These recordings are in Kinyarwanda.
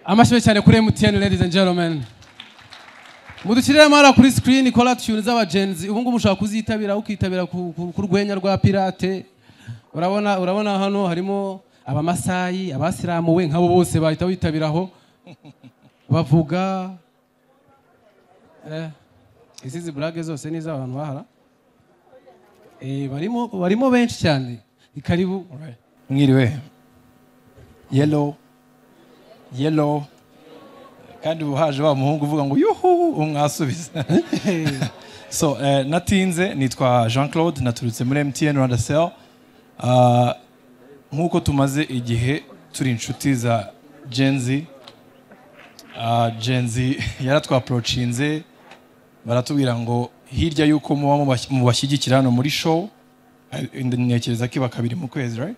Amashwe cyane kuri MTN, ladies and gentlemen. Mudukirira mara kuri screen kola tune z'abagenzi. Ubu ngubu ushaka kuzitabira ukitabira ku rwenya rwa pirate. Urabona hano harimo abamasayi, abasilamu we nkabo bose bahita witabiraho. Bavuga izi brage zose ni z'abantu bahara. Barimo benshi cyane. Ikaribu. Mwiriwe. Yellow kandi uhaje wa muhungu uvuga ngo yuhu umwasubiza. So natinze nitwa Jean Claude naturutse muri MTN Rwanda Cell. Nkuko tumaze igihe turi inshuti za Gen Z yaratwa approachinze baratubwira ngo hirya yuko muba mu bashyigikira hano muri show ntekereza ko bakabiri mu kwezi, right?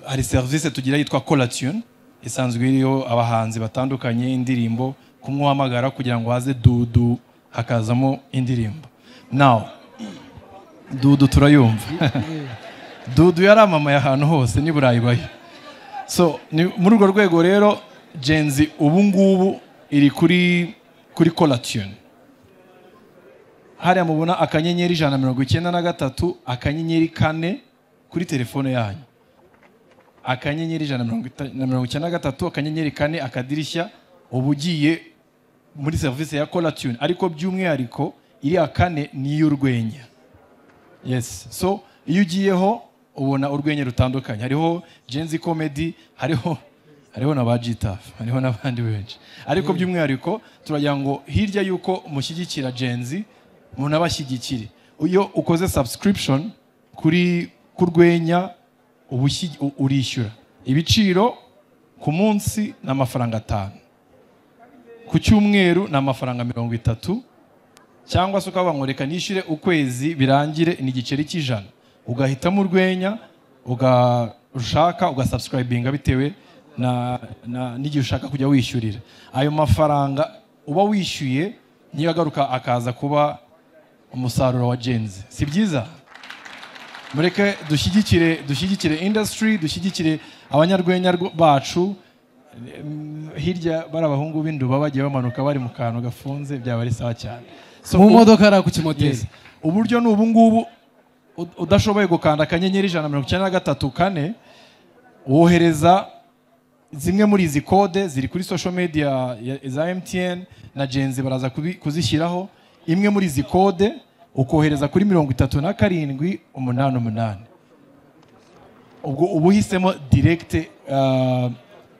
Hari service tugira yitwa Colatune isanzwe iriho abahanzi batandukanye indirimbo kumwamagara kugira ngo haze Dudu hakazamo indirimbo. Now Dudu turayumva. Dudu yaramamaye ahantu hose ni Burayi bayo. So muri urwo rwego rero Gen Z ubu ngubu iri kuri Colatune. Hariya mubona akanyenyeri 193 akanyenyeri 4 kuri telefone yanyu. Akanyenyeri 193 akanyenyeri 4 akadirishya ubugiye muri service ya Colatune, ariko by'umwihariko iri akane ni y'urwenya. Yes, so iyo ugiyeho ubona urwenya rutandukanye, hariho Gen Z comedy, hariho na Bajitaf, hariho n'abandi benshi, ariko by'umwihariko turagira ngo hirya yuko mushyigikira Gen Z munabashyigikire. Iyo ukoze subscription kuri kurwenya urishyura ibiciro ku munsi n'amafaranga 5, ku cyumweru n'amafaranga 30, cyangwa se ukavuga ngo reka nishyure ukwezi birangire ni igiceri cy'ijana, ugahitamo urwenya ugashaka ugasubscribinga bitewe n'igihe ushaka kujya wishyurira. Ayo mafaranga uba wishyuye niyo agaruka akaza kuba umusaruro wa Gen Z. Si byiza? Mureke dushyigikire industry, dushyigikire abanyarwenya bacu. Hirya barabahungu b'induba bagiye bamanuka bari mu kantu gafunze byaba ari sawa cyane. So mu modoka ara ku kimotezi. Uburyo n'ubu ngubu udashoboye gukanda akanyenyeri 193 4 wohereza zimwe muri izi code ziri kuri social media za MTN na Gen Z baraza kuzishyiraho. Imwe muri izi code ukohereza kuri 3788. Ubwo ubuhisemo direct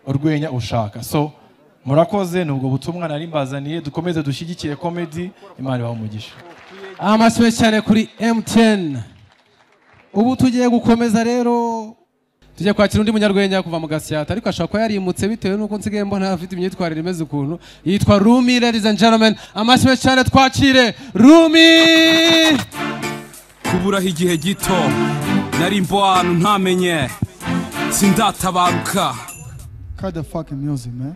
urwenya ushaka. So murakoze nubwo butumwa nari mbazaniye, dukomeze dushyigikire comedy. Imana ibahe umugisha. Amaswe cyane kuri MTN. Ubu tugiye gukomeza rero tujye kwakira undi munyarwenya kuva mu Gasyata, ariko ashaka ko yarimutse bitewe nuko nsigaye mbona afite imyitwarire imeze ukuntu. Yitwa Rumi, ladies and gentlemen. Amaswe cyane twakire Rumi. Kuburaho igihe gito nari mbo ahantu ntamenye sindatabaruka. Cut the fucking music, man.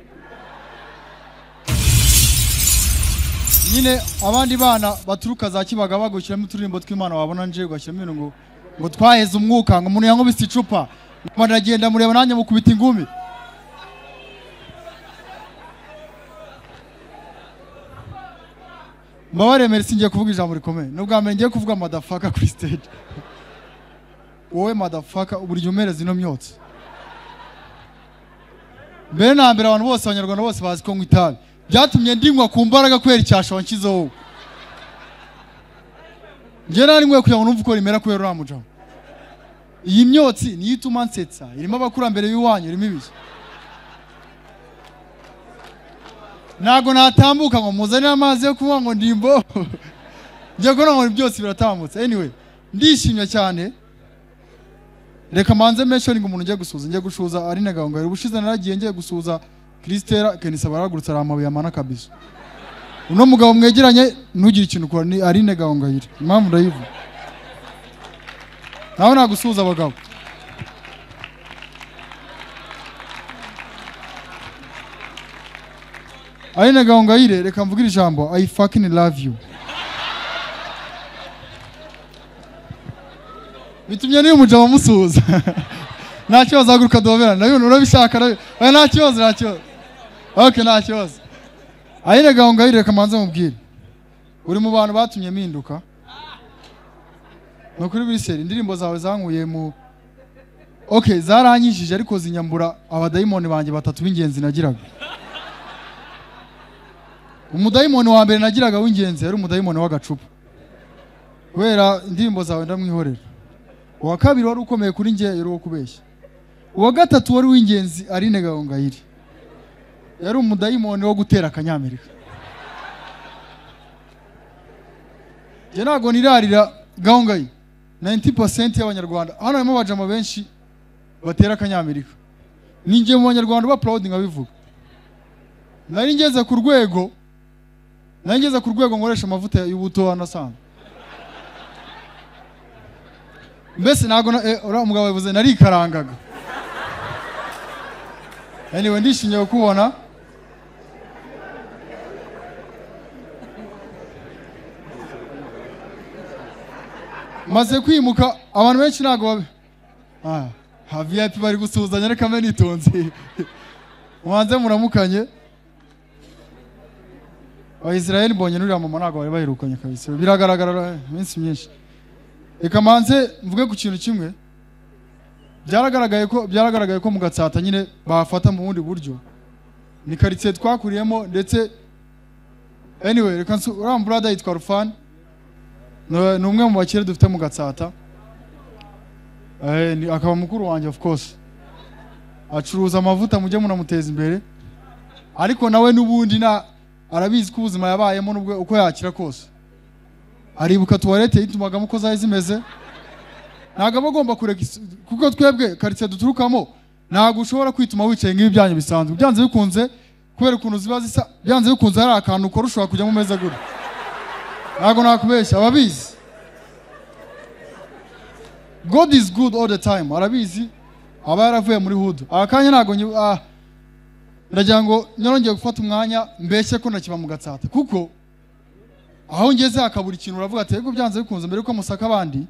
Nyine abandi bana baturuka za Kibaga bagushyiramo turirimbo tw'Imana wabona nje ugashyiramo ibintu ngo twaheze umwuka ngo umuntu yankubise icupa ndagenda mureba nanjye mukubita ingumi. Mbabare merci ngiye kuvuga ijambo rikomeye. Nubwo amenye ngiye kuvuga motherfucker kuri stage. Wowe motherfucker uburyo umereza ino myotsi. Mbere na mbere abantu bose abanyarwanda bose bazi ko ngwitabi. Byatumye ndinywa ku mbaraga kwera icyasho wankizoho. Nge nari nkwiye kugira ngo numve uko rimera kwera uramujamo. Iyi myotsi niyo ituma nsetsa, irimo abakurambere b'iwanyu, irimo ibiki. Nago natambuka ngo muzane amazi yo kunywa ngo ndimbo. Ngiye ko ngo byose biratambutse. Anyway, ndishimye cyane. Reka manze mentioning umuntu ngiye gushuza ari Gahongayire. Ubushize naragiye ngiye gusuza Kristera Kenisa baragurutsa amabuye amana kabisa. Uno mugabo mwegeranye ntugire ikintu ukora ni ari Gahongayire. Impamvu ndayivuga. Naho nagusuza abagabo. Aline Gahongayire reka mvugira ijambo I fucking love you. Bitumye niyo mujama musuza. Nta kibazo aguruka dobera nayo urabishaka nta kibazo. Okay nta kibazo. Aline Gahongayire reka manze mubwire. Uri mu bantu batumye mpinduka. No kuri biseri indirimbo zawe zankuye mu Okay zaranyishije ariko zinyambura abadayimoni banje batatu b'ingenzi nagiraga. Umudayimoni wa mbere nagiraga w'ingenzi yari umudayimoni w'agacupa. Kubera indirimbo zawe ndamwihorera. Uwa kabiri wari ukomeye kuri nge yari wo kubeshya. Uwa gatatu wari w'ingenzi Aline Gahongayire. Yari umudayimoni wo gutera akanyamerika. Je nago nirarira Gahongayire 90% y'abanyarwanda hano harimo abajama benshi batera akanyamerika. Ninjye mu banyarwanda ba proud ngabivuga. Nari ngeze ku rwego ngoresha amavuta y'ubuto anasanzwe. Mbese nago ura umugabo yavuze nari karangaga. Anyway ndishimye kubona maze kwimuka abantu benshi nago ha VIP bari gusuzanya reka mbe nitonze. Mwanze muramukanye. Abayisraeli mbonye nuri mama nago bari bahirukanye kabisa. Biragaragara iminsi myinshi. Reka manze mvuge ku kintu kimwe. Byaragaragaye ko mu Gatsata nyine bafata mu bundi buryo. Ni quartier twakuriyemo ndetse anyway reka uriya brother yitwa Rufan. Ni umwe mu bakire dufite mu Gatsata. Akaba mukuru wanjye of course. Acuruza amavuta mujye munamuteza imbere. Ariko nawe nubundi arabizi ko ubuzima yabayemo nubwo uko yakira kose. Aribuka toilette yitumagamo ko zaje zimeze. Ntago bagomba kureka kuko twebwe quartier duturukamo ntago ushobora kwituma wicaye ngibi byanyu bisanzwe. Byanze bikunze kubera ukuntu ziba zisa byanze bikunze hari akantu ukora ushobora kujya mu meza guri. Ntago nakubeshya ababizi. God is good all the time. Arabizi aba yaravuye muri hood. Akanya ntago ndagira ngo nyarongeye gufata umwanya mbeshye ko nakiba mu Gatsata kuko aho ngeze akabura ikintu uravuga ati yego byanze bikunze mbere ko musaka abandi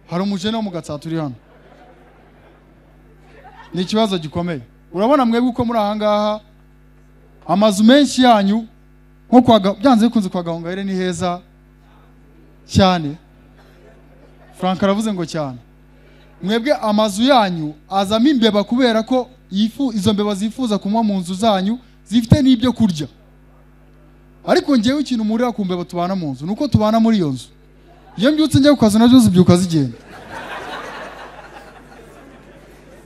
hari umujene wo mu Gatsata uri hano. Ni ikibazo gikomeye. Urabona mwebwe uko muri ahangaha amazu menshi yanyu nko kwa byanze bikunze kwa Gahongayire ni heza cyane. Frank aravuze ngo cyane. Mwebwe amazu yanyu azamo imbeba kubera ko izo mbeba zifuza kunywa mu nzu zanyu zifite n'ibyo kurya. Ariko ngewe ikintu muri akumbeba tubana mu nzu nuko tubana muri iyo nzu. Iyo mbyutse njye kukaza nazo zibyuka zigenda.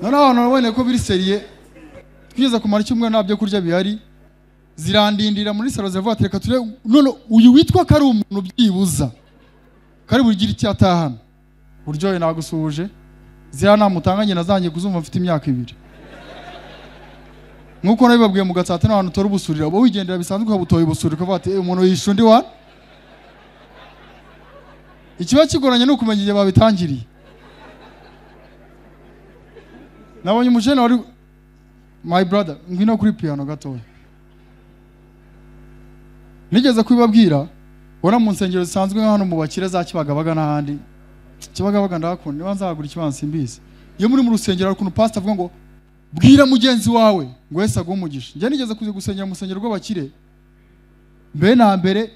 Noneho nabonye ko biri seriye. Twiza kumara cyumwe nabyo kurya bihari. Zirandindira muri salo zivuga ati reka ture none uyu witwa kari umuntu byibuza. Kari bugira icyo atahana. Buryoye nagusuje. Zira namutanganye nazangiye kuzumva mfite imyaka 2. Nkuko nabibabwiye mu Gatsata n'abantu tori busurira bo wigendera bisanzwe ukabutoye busurira ukavuga ati umuntu yishe undi wa. Ikiba kigoranye no kumenya igihe babitangiriye. Nabonye umujene wari my brother ngwino kuri piano gatoya. Nigeze kwibabwira bona mu nsengero zisanzwe hano mu bakire za Kibagabaga n'ahandi. Kibagabaga ndakunda niba nzagura ikibanza simbizi. Iyo muri mu rusengero ariko pastor avuga ngo bwira mugenzi wawe ngo wese agumugisha. Njye nigeze kuze gusengera mu rusengero rw'abakire. Mbe na mbere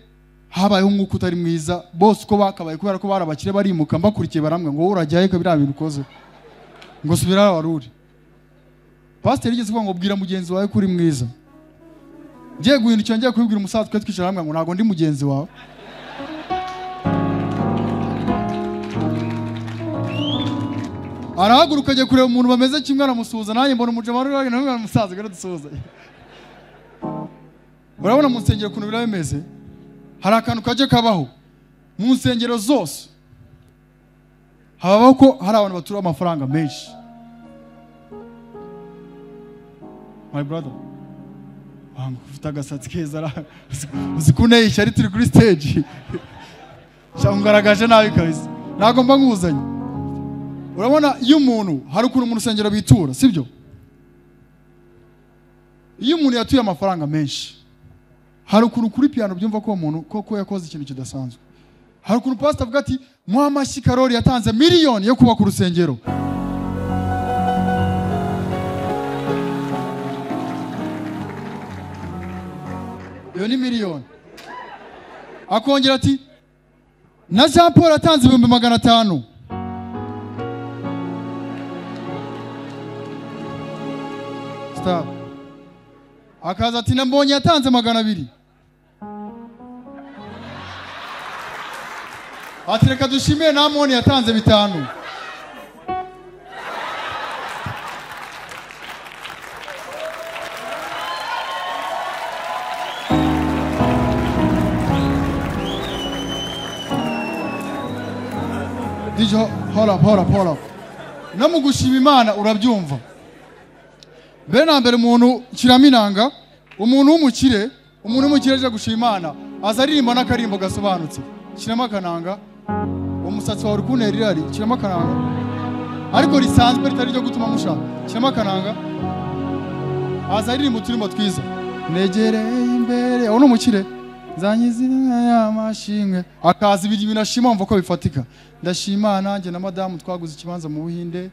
habayeho nk'uko utari mwiza bose uko bakabaye kubera ko barabakire barimuka mbakurikiye baramwe ngo urajyaye kabira bintu ukoze. Ngo subira waruri. Pastor yigeze kuvuga ngo bwira mugenzi wawe kuri mwiza. Ngiye guhindukira ngiye kubibwira umusaza twe twicara hamwe ngo nago ndi mugenzi wawe. Arahaguruka agiye kureba umuntu bameze kimwe aramusuhuza nanjye mbona umujama wari nawe umusaza gara dusuhuza. Urabona mu nsengero kuntu birabemeze hari akantu kaje kabaho mu nsengero zose habaho ko hari abantu batura amafaranga menshi. My brother wangu ufite agasatsi keza uzikuneye ishyari turi kuri stage cyangaragashe nabi kabisa ntago mba nkuzanye. Urabona iyo umuntu hari ukuntu mu rusengero bitura sibyo? Iyo umuntu yatuye amafaranga menshi hari ukuntu kuri piano byumva ko umuntu koko yakoze ikintu kidasanzwe. Hari ukuntu pastor avuga ati Mwamashi Karori yatanze miliyoni yo kubaka urusengero. Iyo ni miliyoni. Akongera ati na Jean Paul atanze 500,000. Stop. Akaza ati nambonye yatanze 200. Ati reka dushimire na Amoni yatanze 5. Dijo hold up. Namugushima Imana urabyumva. Bene mbere umuntu kiraminanga, umuntu w'umukire aje gushima Imana, azaririmba n'akarimbo gasobanutse. Kirama kananga, umusatsi wawe ukunera irari, kirama kananga. Ariko risanzwe ritari ryo gutuma mushaka. Kirama kananga. Azaririmba uturimo twiza. Negereye imbere, aho n'umukire. Zanyizina y'amashimwe. Akazi ibintu nashima mva ko bifatika. Ndashima nanjye na madamu twaguze ikibanza mu Buhinde,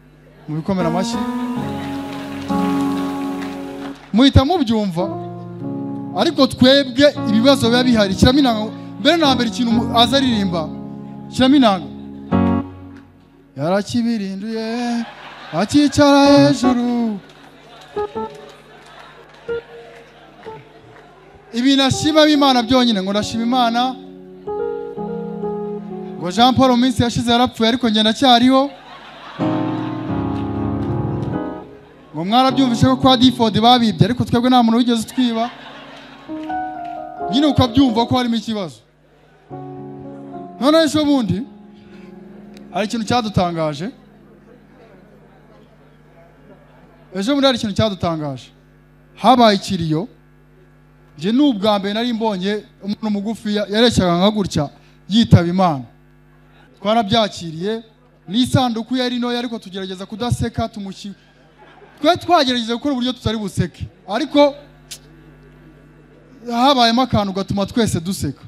mu bikomera amashi. Muhita mubyumva. Ariko twebwe ibibazo biba bihari. Kiraminanga mbere na mbere ikintu azaririmba. Kiraminanga yarakibirinduye akicara hejuru. Ibi nashima b'Imana byonyine ngo ndashima Imana. Ngo Jean Paul minsi yashize yarapfuye ariko ngenda cyariho. Ngo mwarabyumvishe ko kwa D4 babibye ariko twebwe nta muntu wigeze twiba. Nyine ukabyumva ko harimo ikibazo. None ejo bundi hari ikintu cyadutangaje. Habaye ikiriyo. Je n'ubwa mbere nari mbonye umuntu mugufi yarecaga nka gutya yitaba Imana. Twarabyakiriye n'isanduku yari no ariko tugerageza kudaseka tumuki. Twe twagerageza gukora uburyo tutari buseke. Ariko habayemo akantu gatuma twese duseka.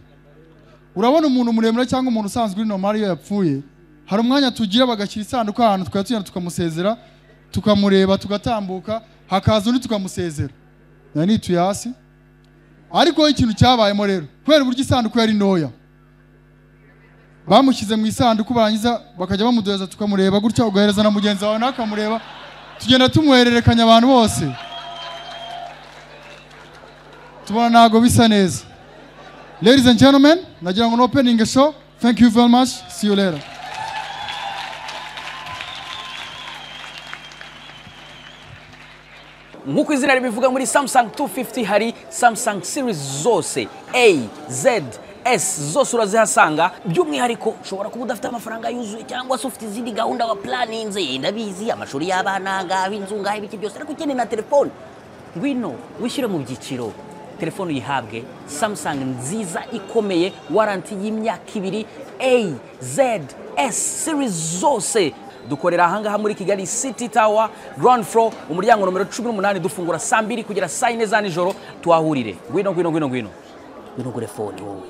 Urabona umuntu muremure cyangwa umuntu usanzwe uri normal iyo yapfuye, hari umwanya tugira bagashyira isanduku ahantu twatuyana tukamusezera, tukamureba tugatambuka, hakaza undi tukamusezera. Yani tuyasi. Ariko ikintu cyabayemo rero, kwera uburyo isanduku yari ntoya. Bamushyize mu isanduku barangiza bakajya bamudoza tukamureba gutya ugahereza na mugenzi wawe nakamureba. Tugenda tumuhererekanya abantu bose. Tubona nago bisa neza. Ladies and gentlemen, nagira ngo opening a show. Thank you very much. See you later. Nkuko izina ribivuga muri Samsung 250 hari Samsung series zose A, Z, S zose urazihasanga. By'umwihariko ushobora kuba udafite amafaranga yuzuye cyangwa se ufite izindi gahunda wa planinze, ndabizi amashuri y'abana ngaho inzunga ibiki byose, ariko ukeneye na telefone, ngwino wishyire mu byiciro telefone uyihabwe. Samsung nziza ikomeye, warranty y'imyaka 2, A, Z, S series zose. Dukorera ahangaha muri Kigali City Tower ground floor, umuryango nomero 18, dufungura saa 2 kugera saa 4 za nijoro. Tuhahurire. Ngwino gure phone wowe.